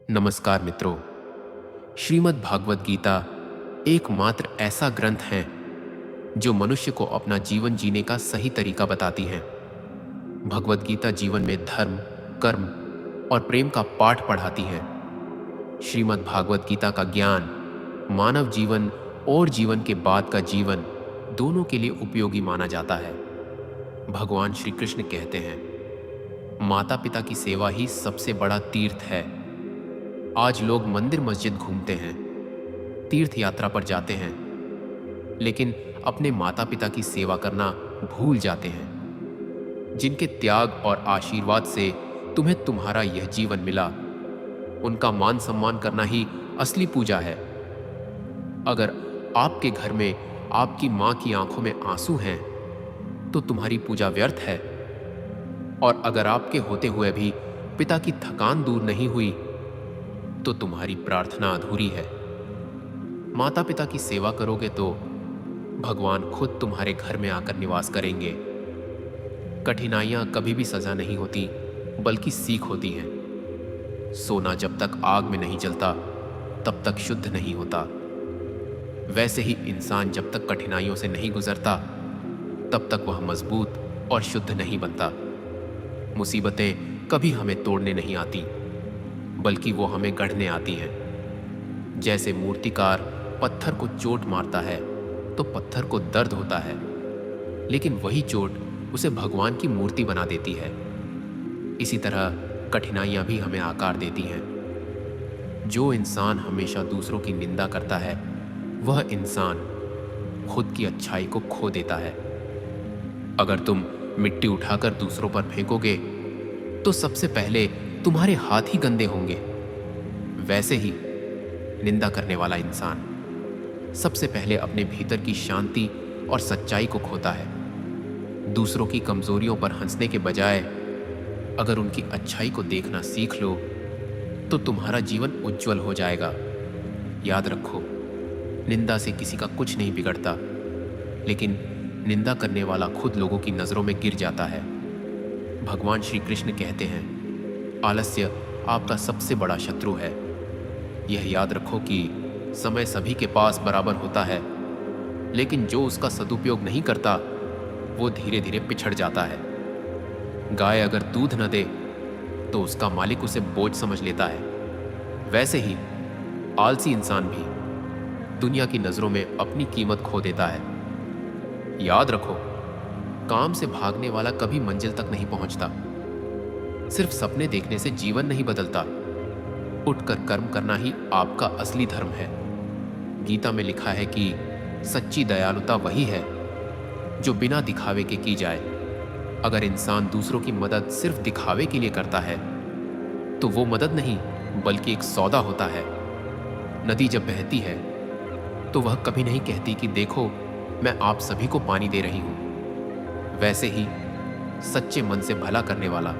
नमस्कार मित्रों। श्रीमद् भागवत गीता एकमात्र ऐसा ग्रंथ है जो मनुष्य को अपना जीवन जीने का सही तरीका बताती है। भगवत गीता जीवन में धर्म, कर्म और प्रेम का पाठ पढ़ाती है। श्रीमद् भागवत गीता का ज्ञान मानव जीवन और जीवन के बाद का जीवन दोनों के लिए उपयोगी माना जाता है। भगवान श्री कृष्ण कहते हैं, माता पिता की सेवा ही सबसे बड़ा तीर्थ है। आज लोग मंदिर मस्जिद घूमते हैं, तीर्थ यात्रा पर जाते हैं, लेकिन अपने माता पिता की सेवा करना भूल जाते हैं। जिनके त्याग और आशीर्वाद से तुम्हें तुम्हारा यह जीवन मिला, उनका मान सम्मान करना ही असली पूजा है। अगर आपके घर में आपकी मां की आंखों में आंसू हैं, तो तुम्हारी पूजा व्यर्थ है। और अगर आपके होते हुए भी पिता की थकान दूर नहीं हुई, तो तुम्हारी प्रार्थना अधूरी है। माता पिता की सेवा करोगे तो भगवान खुद तुम्हारे घर में आकर निवास करेंगे। कठिनाइयां कभी भी सजा नहीं होती, बल्कि सीख होती हैं। सोना जब तक आग में नहीं जलता, तब तक शुद्ध नहीं होता। वैसे ही इंसान जब तक कठिनाइयों से नहीं गुजरता, तब तक वह मजबूत और शुद्ध नहीं बनता। मुसीबतें कभी हमें तोड़ने नहीं आती, बल्कि वो हमें गढ़ने आती हैं। जैसे मूर्तिकार पत्थर को चोट मारता है तो पत्थर को दर्द होता है, लेकिन वही चोट उसे भगवान की मूर्ति बना देती है। इसी तरह कठिनाइयां भी हमें आकार देती हैं। जो इंसान हमेशा दूसरों की निंदा करता है, वह इंसान खुद की अच्छाई को खो देता है। अगर तुम मिट्टी उठाकर दूसरों पर फेंकोगे, तो सबसे पहले तुम्हारे हाथ ही गंदे होंगे। वैसे ही निंदा करने वाला इंसान सबसे पहले अपने भीतर की शांति और सच्चाई को खोता है। दूसरों की कमजोरियों पर हंसने के बजाय अगर उनकी अच्छाई को देखना सीख लो, तो तुम्हारा जीवन उज्जवल हो जाएगा। याद रखो, निंदा से किसी का कुछ नहीं बिगड़ता, लेकिन निंदा करने वाला खुद लोगों की नजरों में गिर जाता है। भगवान श्री कृष्ण कहते हैं, आलस्य आपका सबसे बड़ा शत्रु है। यह याद रखो कि समय सभी के पास बराबर होता है, लेकिन जो उसका सदुपयोग नहीं करता, वो धीरे धीरे पिछड़ जाता है। गाय अगर दूध न दे, तो उसका मालिक उसे बोझ समझ लेता है। वैसे ही आलसी इंसान भी दुनिया की नजरों में अपनी कीमत खो देता है। याद रखो, काम से भागने वाला कभी मंजिल तक नहीं पहुंचता। सिर्फ सपने देखने से जीवन नहीं बदलता। उठकर कर्म करना ही आपका असली धर्म है। गीता में लिखा है कि सच्ची दयालुता वही है जो बिना दिखावे के की जाए। अगर इंसान दूसरों की मदद सिर्फ दिखावे के लिए करता है, तो वो मदद नहीं, बल्कि एक सौदा होता है। नदी जब बहती है, तो वह कभी नहीं कहती कि देखो, मैं आप सभी को पानी दे रही हूं। वैसे ही सच्चे मन से भला करने वाला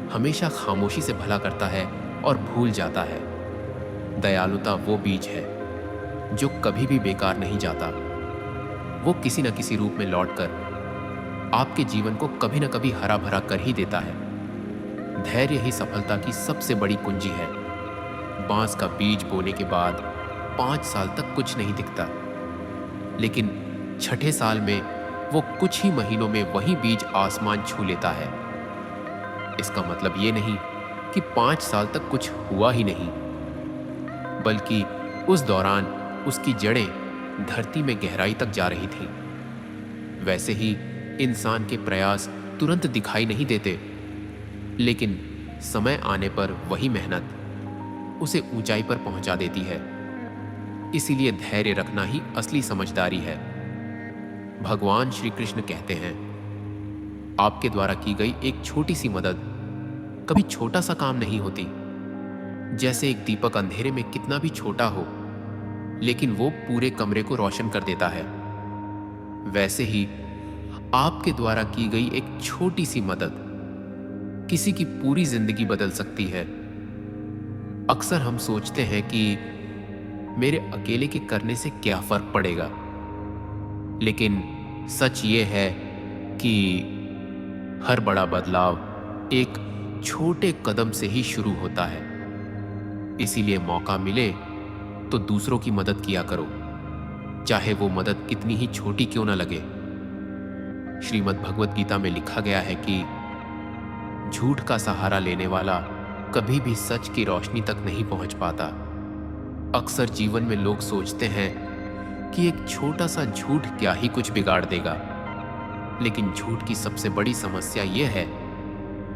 हमेशा खामोशी से भला करता है और भूल जाता है। दयालुता वो बीज है जो कभी भी बेकार नहीं जाता। वो किसी न किसी रूप में लौटकर आपके जीवन को कभी न कभी हरा भरा कर ही देता है। धैर्य ही सफलता की सबसे बड़ी कुंजी है। बांस का बीज बोने के बाद 5 साल तक कुछ नहीं दिखता, लेकिन छठे साल में वो कुछ ही महीनों में वही बीज आसमान छू लेता है। इसका मतलब ये नहीं कि 5 साल तक कुछ हुआ ही नहीं, बल्कि उस दौरान उसकी जड़ें धरती में गहराई तक जा रही थीं। वैसे ही इंसान के प्रयास तुरंत दिखाई नहीं देते, लेकिन समय आने पर वही मेहनत उसे ऊंचाई पर पहुंचा देती है। इसीलिए धैर्य रखना ही असली समझदारी है। भगवान श्री कृष्ण कहते हैं, आपके द्वारा की गई एक छोटी सी मदद कभी छोटा सा काम नहीं होती। जैसे एक दीपक अंधेरे में कितना भी छोटा हो, लेकिन वो पूरे कमरे को रोशन कर देता है, वैसे ही आपके द्वारा की गई एक छोटी सी मदद किसी की पूरी जिंदगी बदल सकती है। अक्सर हम सोचते हैं कि मेरे अकेले के करने से क्या फर्क पड़ेगा, लेकिन सच ये है कि हर बड़ा बदलाव एक छोटे कदम से ही शुरू होता है। इसीलिए मौका मिले तो दूसरों की मदद किया करो, चाहे वो मदद कितनी ही छोटी क्यों ना लगे। श्रीमद् भगवत गीता में लिखा गया है कि झूठ का सहारा लेने वाला कभी भी सच की रोशनी तक नहीं पहुंच पाता। अक्सर जीवन में लोग सोचते हैं कि एक छोटा सा झूठ क्या ही कुछ बिगाड़ देगा, लेकिन झूठ की सबसे बड़ी समस्या यह है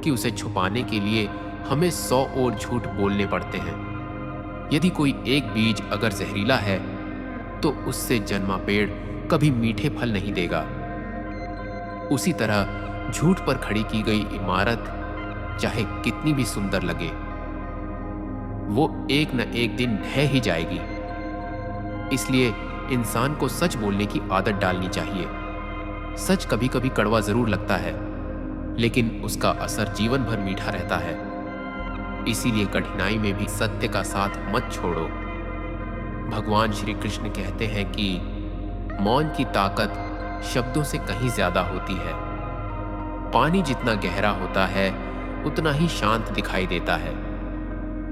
कि उसे छुपाने के लिए हमें 100 और झूठ बोलने पड़ते हैं। यदि कोई एक बीज अगर जहरीला है तो उससे जन्मा पेड़ कभी मीठे फल नहीं देगा। उसी तरह झूठ पर खड़ी की गई इमारत चाहे कितनी भी सुंदर लगे, वो एक न एक दिन ढह ही जाएगी। इसलिए इंसान को सच बोलने की आदत डालनी चाहिए। सच कभी कभी कड़वा जरूर लगता है, लेकिन उसका असर जीवन भर मीठा रहता है। इसीलिए कठिनाई में भी सत्य का साथ मत छोड़ो। भगवान श्री कृष्ण कहते हैं कि मौन की ताकत शब्दों से कहीं ज्यादा होती है। पानी जितना गहरा होता है उतना ही शांत दिखाई देता है।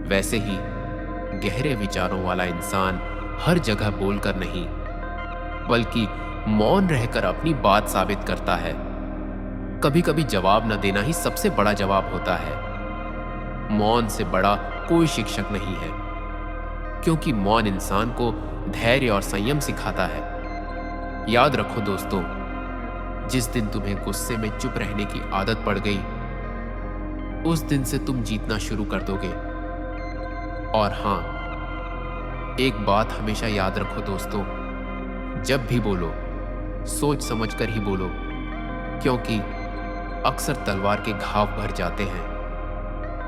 वैसे ही गहरे विचारों वाला इंसान हर जगह बोलकर नहीं, बल्कि मौन रहकर अपनी बात साबित करता है। कभी कभी जवाब न देना ही सबसे बड़ा जवाब होता है। मौन से बड़ा कोई शिक्षक नहीं है, क्योंकि मौन इंसान को धैर्य और संयम सिखाता है। याद रखो दोस्तों, जिस दिन तुम्हें गुस्से में चुप रहने की आदत पड़ गई, उस दिन से तुम जीतना शुरू कर दोगे। और हां, एक बात हमेशा याद रखो दोस्तों, जब भी बोलो सोच समझकर ही बोलो, क्योंकि अक्सर तलवार के घाव भर जाते हैं,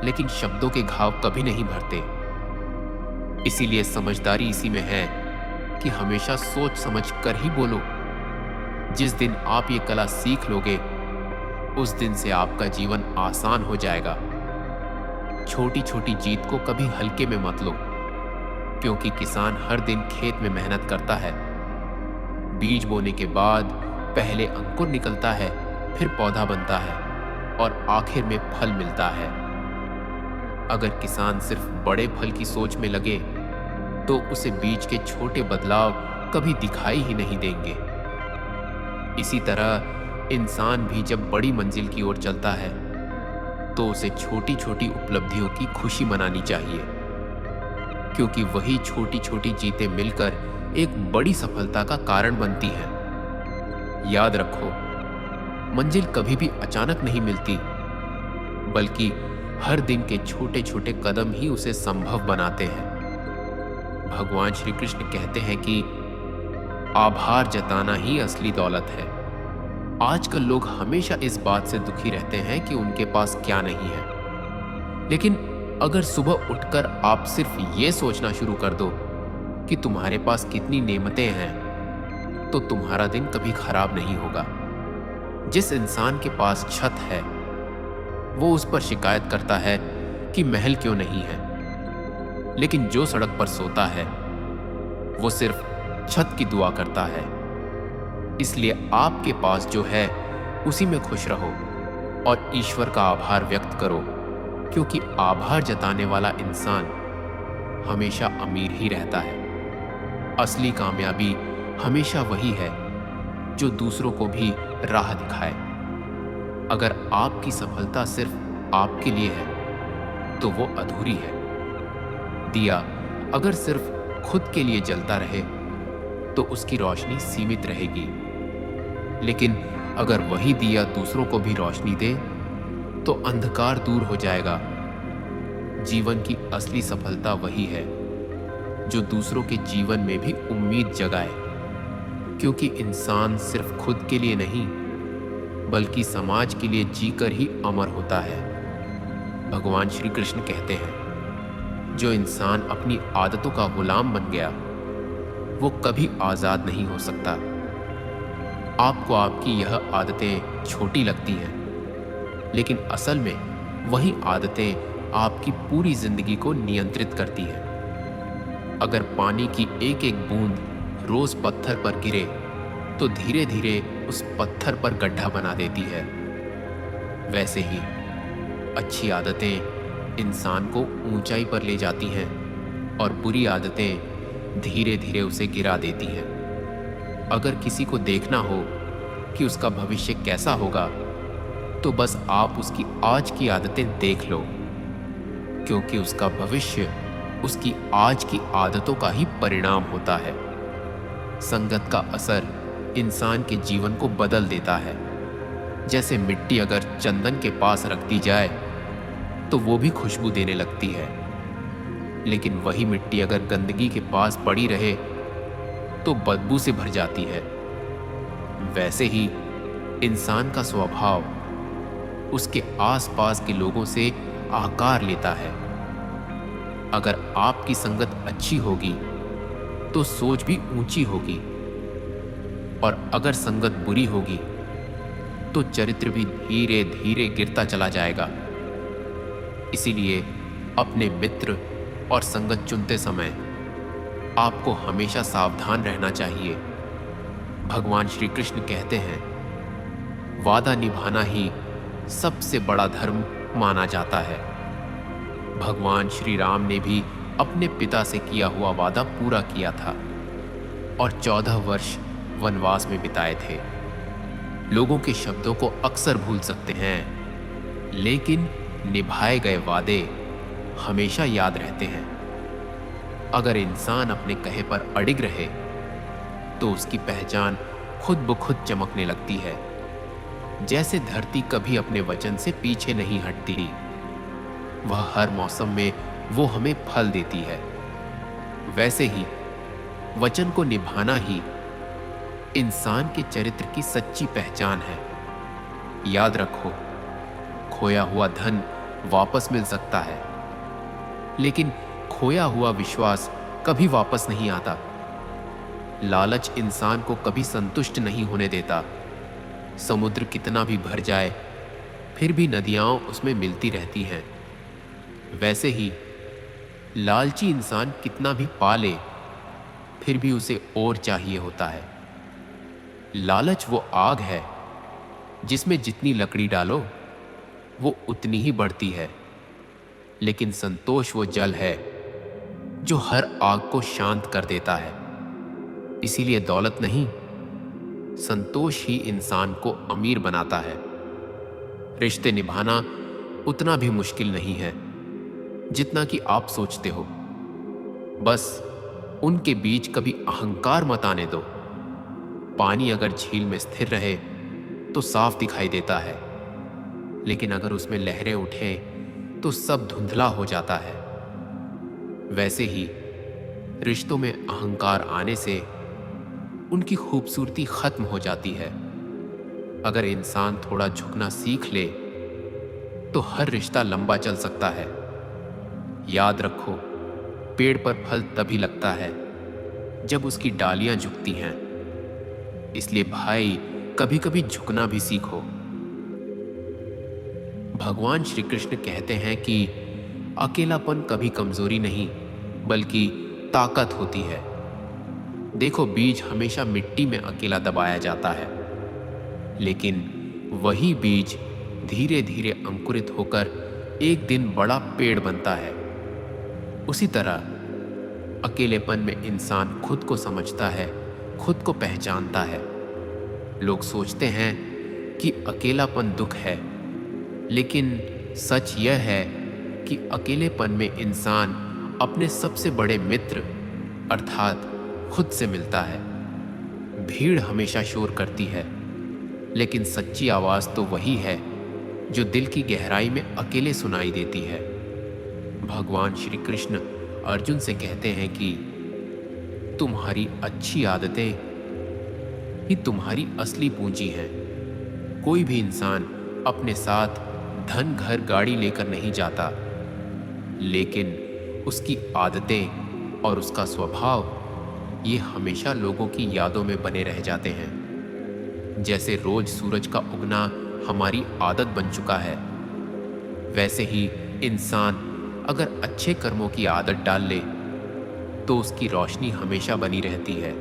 लेकिन शब्दों के घाव कभी नहीं भरते। इसीलिए समझदारी इसी में है कि हमेशा सोच समझ कर ही बोलो। जिस दिन आप ये कला सीख लोगे, उस दिन से आपका जीवन आसान हो जाएगा। छोटी छोटी जीत को कभी हल्के में मत लो, क्योंकि किसान हर दिन खेत में मेहनत करता है। बीज बोने के बाद पहले अंकुर निकलता है, फिर पौधा बनता है और आखिर में फल मिलता है। अगर किसान सिर्फ बड़े फल की सोच में लगे तो उसे बीज के छोटे बदलाव कभी दिखाई ही नहीं देंगे। इसी तरह इंसान भी जब बड़ी मंजिल की ओर चलता है तो उसे छोटी छोटी उपलब्धियों की खुशी मनानी चाहिए, क्योंकि वही छोटी छोटी जीतें मिलकर एक बड़ी सफलता का कारण बनती हैं। याद रखो, मंजिल कभी भी अचानक नहीं मिलती, बल्कि हर दिन के छोटे छोटे कदम ही उसे संभव बनाते हैं। भगवान श्री कृष्ण कहते हैं कि आभार जताना ही असली दौलत है। आजकल लोग हमेशा इस बात से दुखी रहते हैं कि उनके पास क्या नहीं है, लेकिन अगर सुबह उठकर आप सिर्फ ये सोचना शुरू कर दो कि तुम्हारे पास कितनी नेमतें हैं, तो तुम्हारा दिन कभी खराब नहीं होगा। जिस इंसान के पास छत है, वो उस पर शिकायत करता है कि महल क्यों नहीं है, लेकिन जो सड़क पर सोता है वो सिर्फ छत की दुआ करता है। इसलिए आपके पास जो है उसी में खुश रहो और ईश्वर का आभार व्यक्त करो, क्योंकि आभार जताने वाला इंसान हमेशा अमीर ही रहता है। असली कामयाबी हमेशा वही है जो दूसरों को भी राह दिखाए। अगर आपकी सफलता सिर्फ आपके लिए है तो वो अधूरी है। दिया अगर सिर्फ खुद के लिए जलता रहे तो उसकी रोशनी सीमित रहेगी, लेकिन अगर वही दिया दूसरों को भी रोशनी दे तो अंधकार दूर हो जाएगा। जीवन की असली सफलता वही है जो दूसरों के जीवन में भी उम्मीद जगाए, क्योंकि इंसान सिर्फ खुद के लिए नहीं बल्कि समाज के लिए जीकर ही अमर होता है। भगवान श्री कृष्ण कहते हैं, जो इंसान अपनी आदतों का गुलाम बन गया वो कभी आजाद नहीं हो सकता। आपको आपकी यह आदतें छोटी लगती हैं, लेकिन असल में वही आदतें आपकी पूरी जिंदगी को नियंत्रित करती हैं। अगर पानी की एक एक बूंद रोज पत्थर पर गिरे तो धीरे धीरे उस पत्थर पर गड्ढा बना देती है। वैसे ही अच्छी आदतें इंसान को ऊंचाई पर ले जाती हैं और बुरी आदतें धीरे धीरे उसे गिरा देती हैं। अगर किसी को देखना हो कि उसका भविष्य कैसा होगा, तो बस आप उसकी आज की आदतें देख लो, क्योंकि उसका भविष्य उसकी आज की आदतों का ही परिणाम होता है। संगत का असर इंसान के जीवन को बदल देता है। जैसे मिट्टी अगर चंदन के पास रख दी जाए तो वो भी खुशबू देने लगती है, लेकिन वही मिट्टी अगर गंदगी के पास पड़ी रहे तो बदबू से भर जाती है। वैसे ही इंसान का स्वभाव उसके आसपास के लोगों से आकार लेता है। अगर आपकी संगत अच्छी होगी तो सोच भी ऊंची होगी, और अगर संगत बुरी होगी तो चरित्र भी धीरे धीरे गिरता चला जाएगा। इसीलिए अपने मित्र और संगत चुनते समय आपको हमेशा सावधान रहना चाहिए। भगवान श्री कृष्ण कहते हैं, वादा निभाना ही सबसे बड़ा धर्म माना जाता है। भगवान श्री राम ने भी अपने पिता से किया हुआ वादा पूरा किया था और 14 वर्ष वनवास में बिताए थे। लोगों के शब्दों को अक्सर भूल सकते हैं, लेकिन निभाए गए वादे हमेशा याद रहते हैं। अगर इंसान अपने कहे पर अडिग रहे तो उसकी पहचान खुद ब खुद चमकने लगती है। जैसे धरती कभी अपने वचन से पीछे नहीं हटती, वह हर मौसम में वो हमें फल देती है। वैसे ही वचन को निभाना ही इंसान के चरित्र की सच्ची पहचान है। याद रखो, खोया हुआ धन वापस मिल सकता है, लेकिन खोया हुआ विश्वास कभी वापस नहीं आता। लालच इंसान को कभी संतुष्ट नहीं होने देता। समुद्र कितना भी भर जाए, फिर भी नदियां उसमें मिलती रहती हैं। वैसे ही लालची इंसान कितना भी पाले, फिर भी उसे और चाहिए होता है। लालच वो आग है जिसमें जितनी लकड़ी डालो वो उतनी ही बढ़ती है, लेकिन संतोष वो जल है जो हर आग को शांत कर देता है। इसीलिए दौलत नहीं, संतोष ही इंसान को अमीर बनाता है। रिश्ते निभाना उतना भी मुश्किल नहीं है जितना कि आप सोचते हो। बस उनके बीच कभी अहंकार मत आने दो। पानी अगर झील में स्थिर रहे तो साफ दिखाई देता है, लेकिन अगर उसमें लहरें उठें तो सब धुंधला हो जाता है। वैसे ही रिश्तों में अहंकार आने से उनकी खूबसूरती खत्म हो जाती है। अगर इंसान थोड़ा झुकना सीख ले तो हर रिश्ता लंबा चल सकता है। याद रखो, पेड़ पर फल तभी लगता है जब उसकी डालियां झुकती हैं। इसलिए भाई, कभी कभी झुकना भी सीखो। भगवान श्री कृष्ण कहते हैं कि अकेलापन कभी कमजोरी नहीं बल्कि ताकत होती है। देखो, बीज हमेशा मिट्टी में अकेला दबाया जाता है, लेकिन वही बीज धीरे धीरे अंकुरित होकर एक दिन बड़ा पेड़ बनता है। उसी तरह अकेलेपन में इंसान खुद को समझता है, खुद को पहचानता है। लोग सोचते हैं कि अकेलापन दुख है, लेकिन सच यह है कि अकेलेपन में इंसान अपने सबसे बड़े मित्र अर्थात खुद से मिलता है। भीड़ हमेशा शोर करती है, लेकिन सच्ची आवाज तो वही है जो दिल की गहराई में अकेले सुनाई देती है। भगवान श्री कृष्ण अर्जुन से कहते हैं कि तुम्हारी अच्छी आदतें ही तुम्हारी असली पूंजी हैं। कोई भी इंसान अपने साथ धन, घर, गाड़ी लेकर नहीं जाता, लेकिन उसकी आदतें और उसका स्वभाव ये हमेशा लोगों की यादों में बने रह जाते हैं। जैसे रोज सूरज का उगना हमारी आदत बन चुका है, वैसे ही इंसान अगर अच्छे कर्मों की आदत डाल ले तो उसकी रोशनी हमेशा बनी रहती है।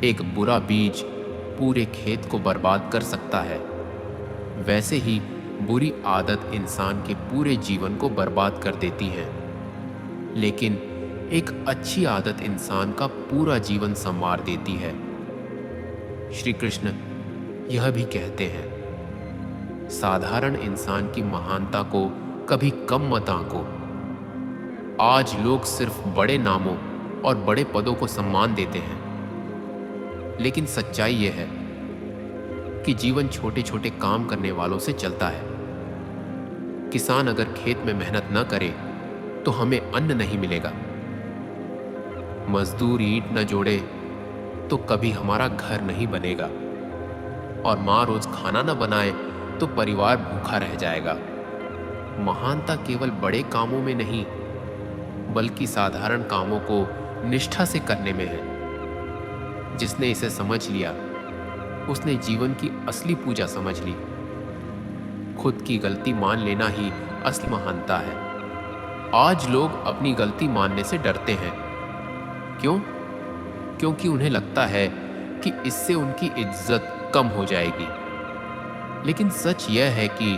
एक बुरा बीज पूरे खेत को बर्बाद कर सकता है, वैसे ही बुरी आदत इंसान के पूरे जीवन को बर्बाद कर देती है। लेकिन एक अच्छी आदत इंसान का पूरा जीवन संवार देती है। श्री कृष्ण यह भी कहते हैं, साधारण इंसान की महानता को कभी कम मत आंको। आज लोग सिर्फ बड़े नामों और बड़े पदों को सम्मान देते हैं, लेकिन सच्चाई यह है कि जीवन छोटे छोटे काम करने वालों से चलता है। किसान अगर खेत में मेहनत न करे तो हमें अन्न नहीं मिलेगा। मजदूर ईंट न जोड़े तो कभी हमारा घर नहीं बनेगा, और मां रोज खाना न बनाए तो परिवार भूखा रह जाएगा। महानता केवल बड़े कामों में नहीं, बल्कि साधारण कामों को निष्ठा से करने में है। जिसने इसे समझ लिया, उसने जीवन की असली पूजा समझ ली। खुद की गलती मान लेना ही असली महानता है। आज लोग अपनी गलती मानने से डरते हैं। क्यों? क्योंकि उन्हें लगता है कि इससे उनकी इज्जत कम हो जाएगी। लेकिन सच यह है कि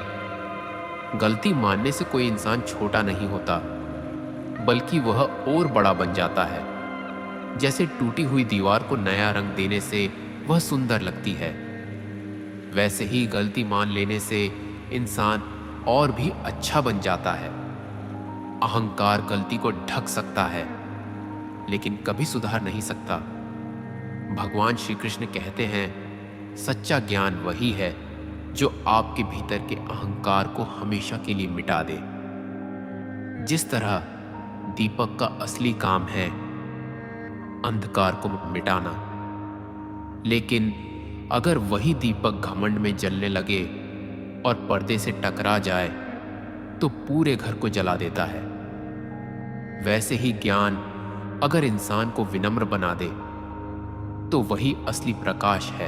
गलती मानने से कोई इंसान छोटा नहीं होता, बल्कि वह और बड़ा बन जाता है। जैसे टूटी हुई दीवार को नया रंग देने से वह सुंदर लगती है, वैसे ही गलती मान लेने से इंसान और भी अच्छा बन जाता है। अहंकार गलती को ढक सकता है, लेकिन कभी सुधार नहीं सकता। भगवान श्री कृष्ण कहते हैं, सच्चा ज्ञान वही है जो आपके भीतर के अहंकार को हमेशा के लिए मिटा दे। जिस तरह दीपक का असली काम है अंधकार को मिटाना, लेकिन अगर वही दीपक घमंड में जलने लगे और पर्दे से टकरा जाए तो पूरे घर को जला देता है। वैसे ही ज्ञान अगर इंसान को विनम्र बना दे तो वही असली प्रकाश है।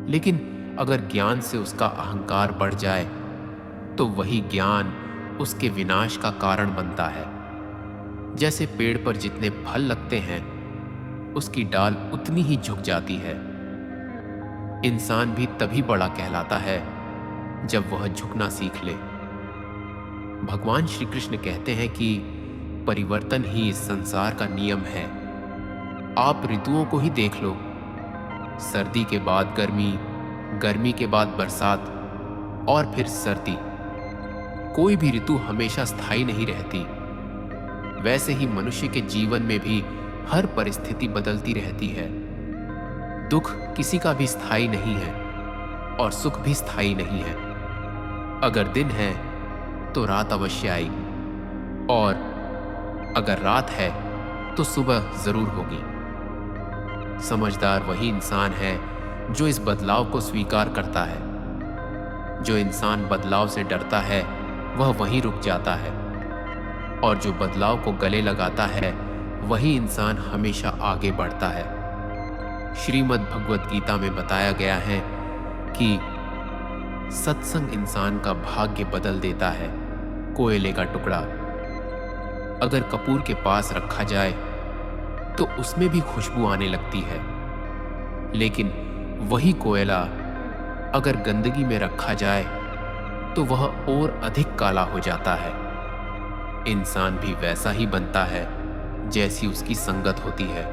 लेकिन अगर ज्ञान से उसका अहंकार बढ़ जाए तो वही ज्ञान उसके विनाश का कारण बनता है। जैसे पेड़ पर जितने फल लगते हैं, उसकी डाल उतनी ही झुक जाती है। इंसान भी तभी बड़ा कहलाता है जब वह झुकना सीख ले। भगवान श्री कृष्ण कहते हैं कि परिवर्तन ही इस संसार का नियम है। आप ऋतुओं को ही देख लो, सर्दी के बाद गर्मी, गर्मी के बाद बरसात और फिर सर्दी। कोई भी ऋतु हमेशा स्थायी नहीं रहती। वैसे ही मनुष्य के जीवन में भी हर परिस्थिति बदलती रहती है। दुख किसी का भी स्थायी नहीं है और सुख भी स्थायी नहीं है। अगर दिन है तो रात अवश्य आएगी, और अगर रात है तो सुबह जरूर होगी। समझदार वही इंसान है जो इस बदलाव को स्वीकार करता है। जो इंसान बदलाव से डरता है वह वहीं रुक जाता है, और जो बदलाव को गले लगाता है वही इंसान हमेशा आगे बढ़ता है। श्रीमद् भगवत गीता में बताया गया है कि सत्संग इंसान का भाग्य बदल देता है। कोयले का टुकड़ा अगर कपूर के पास रखा जाए तो उसमें भी खुशबू आने लगती है, लेकिन वही कोयला अगर गंदगी में रखा जाए तो वह और अधिक काला हो जाता है। इंसान भी वैसा ही बनता है जैसी उसकी संगत होती है।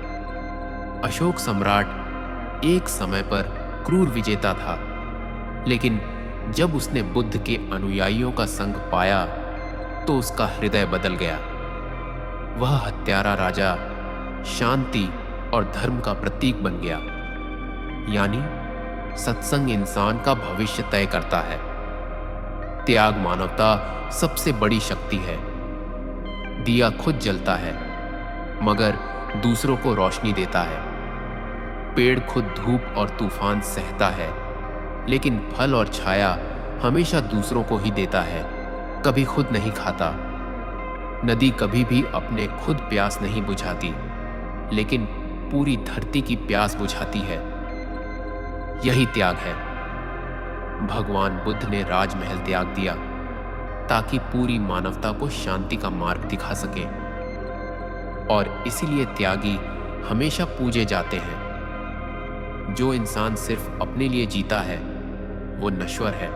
अशोक सम्राट एक समय पर क्रूर विजेता था, लेकिन जब उसने बुद्ध के अनुयायियों का संग पाया तो उसका हृदय बदल गया। वह हत्यारा राजा शांति और धर्म का प्रतीक बन गया। यानी सत्संग इंसान का भविष्य तय करता है। त्याग मानवता सबसे बड़ी शक्ति है। दिया खुद जलता है मगर दूसरों को रोशनी देता है। पेड़ खुद धूप और तूफान सहता है, लेकिन फल और छाया हमेशा दूसरों को ही देता है, कभी खुद नहीं खाता। नदी कभी भी अपने खुद प्यास नहीं बुझाती, लेकिन पूरी धरती की प्यास बुझाती है। यही त्याग है। भगवान बुद्ध ने राजमहल त्याग दिया ताकि पूरी मानवता को शांति का मार्ग दिखा सके, और इसीलिए त्यागी हमेशा पूजे जाते हैं। जो इंसान सिर्फ अपने लिए जीता है वो नश्वर है,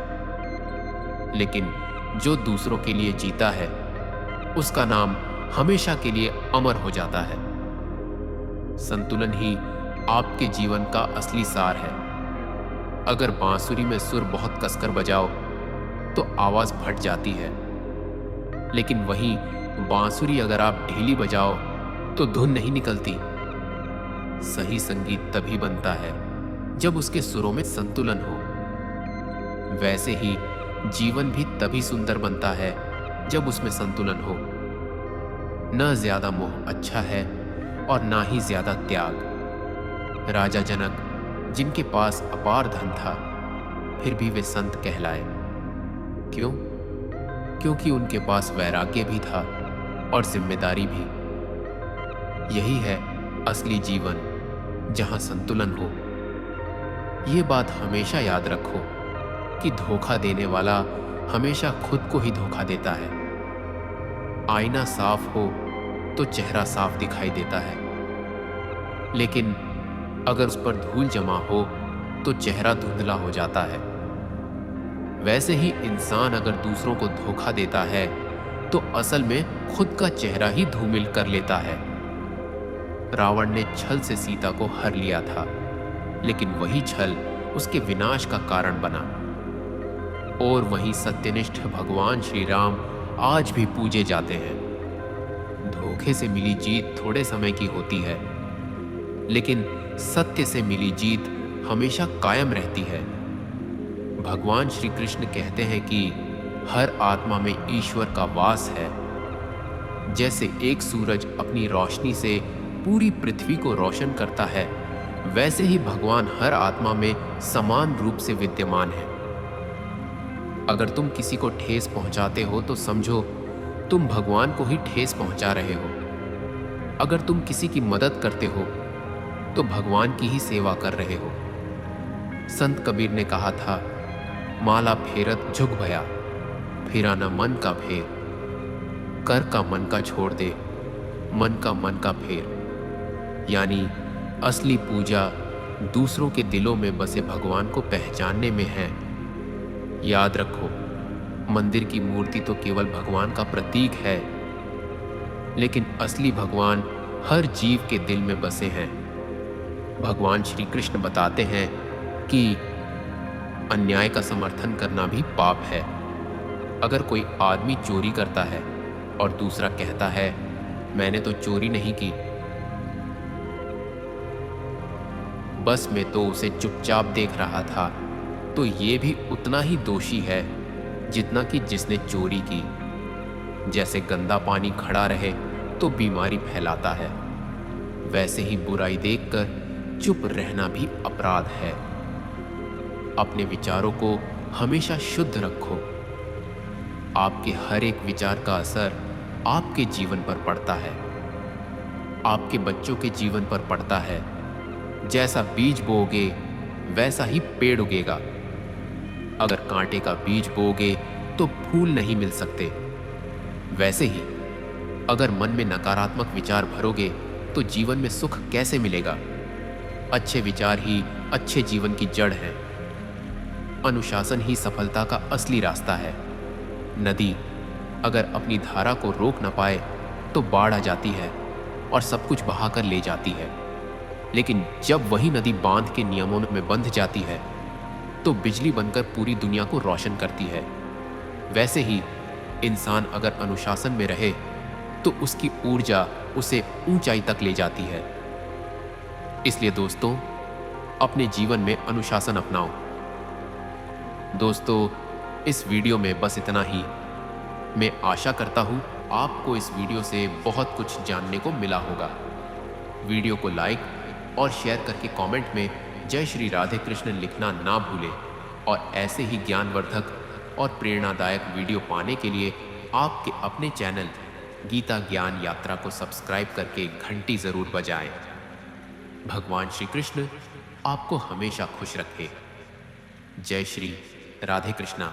लेकिन जो दूसरों के लिए जीता है उसका नाम हमेशा के लिए अमर हो जाता है। संतुलन ही आपके जीवन का असली सार है। अगर बांसुरी में सुर बहुत कसकर बजाओ तो आवाज फट जाती है, लेकिन वहीं बांसुरी अगर आप ढीली बजाओ तो धुन नहीं निकलती। सही संगीत तभी बनता है जब उसके सुरों में संतुलन हो। वैसे ही जीवन भी तभी सुंदर बनता है जब उसमें संतुलन हो। न ज्यादा मोह अच्छा है और ना ही ज्यादा त्याग। राजा जनक, जिनके पास अपार धन था, फिर भी वे संत कहलाए। क्यों? क्योंकि उनके पास वैराग्य भी था और जिम्मेदारी भी। यही है असली जीवन, जहां संतुलन हो। ये बात हमेशा याद रखो कि धोखा देने वाला हमेशा खुद को ही धोखा देता है। आईना साफ हो तो चेहरा साफ दिखाई देता है, लेकिन अगर उस पर धूल जमा हो तो चेहरा धुंधला हो जाता है। वैसे ही इंसान अगर दूसरों को धोखा देता है तो असल में खुद का चेहरा ही धूमिल कर लेता है। रावण ने छल से सीता को हर लिया था, लेकिन वही छल उसके विनाश का कारण बना। और वहीं सत्यनिष्ठ भगवान श्री राम आज भी पूजे जाते हैं। धोखे से मिली जीत थोड़े समय की होती है, लेकिन सत्य से मिली जीत हमेशा कायम रहती है। भगवान श्री कृष्ण कहते हैं कि हर आत्मा में ईश्वर का वास है। जैसे एक सूरज अपनी रोशनी से पूरी पृथ्वी को रोशन करता है, वैसे ही भगवान हर आत्मा में समान रूप से विद्यमान है। अगर तुम किसी को ठेस पहुंचाते हो तो समझो तुम भगवान को ही ठेस पहुंचा रहे हो। अगर तुम किसी की मदद करते हो तो भगवान की ही सेवा कर रहे हो। संत कबीर ने कहा था, माला फेरत झुक भया, फिरा न मन का फेर। कर का मन का छोड़ दे, मन का फेर। यानी असली पूजा दूसरों के दिलों में बसे भगवान को पहचानने में है। याद रखो, मंदिर की मूर्ति तो केवल भगवान का प्रतीक है, लेकिन असली भगवान हर जीव के दिल में बसे हैं। भगवान श्री कृष्ण बताते हैं कि अन्याय का समर्थन करना भी पाप है। अगर कोई आदमी चोरी करता है और दूसरा कहता है मैंने तो चोरी नहीं की, बस मैं तो उसे चुपचाप देख रहा था, तो ये भी उतना ही दोषी है जितना कि जिसने चोरी की। जैसे गंदा पानी खड़ा रहे तो बीमारी फैलाता है, वैसे ही बुराई देखकर चुप रहना भी अपराध है। अपने विचारों को हमेशा शुद्ध रखो। आपके हर एक विचार का असर आपके जीवन पर पड़ता है, आपके बच्चों के जीवन पर पड़ता है। जैसा बीज बोओगे वैसा ही पेड़ उगेगा। अगर कांटे का बीज बोओगे तो फूल नहीं मिल सकते। वैसे ही अगर मन में नकारात्मक विचार भरोगे तो जीवन में सुख कैसे मिलेगा? अच्छे विचार ही अच्छे जीवन की जड़ है। अनुशासन ही सफलता का असली रास्ता है। नदी अगर अपनी धारा को रोक न पाए तो बाढ़ आ जाती है और सब कुछ बहाकर ले जाती है, लेकिन जब वही नदी बांध के नियमों में बंध जाती है तो बिजली बनकर पूरी दुनिया को रोशन करती है। वैसे ही इंसान अगर अनुशासन में रहे तो उसकी ऊर्जा उसे ऊंचाई तक ले जाती है। इसलिए दोस्तों, अपने जीवन में अनुशासन अपनाओ। दोस्तों, इस वीडियो में बस इतना ही। मैं आशा करता हूं आपको इस वीडियो से बहुत कुछ जानने को मिला होगा। वीडियो को लाइक और शेयर करके कमेंट में जय श्री राधे कृष्ण लिखना ना भूलें। और ऐसे ही ज्ञानवर्धक और प्रेरणादायक वीडियो पाने के लिए आपके अपने चैनल गीता ज्ञान यात्रा को सब्सक्राइब करके घंटी जरूर बजाएं। भगवान श्री कृष्ण आपको हमेशा खुश रखे। जय श्री राधे कृष्णा।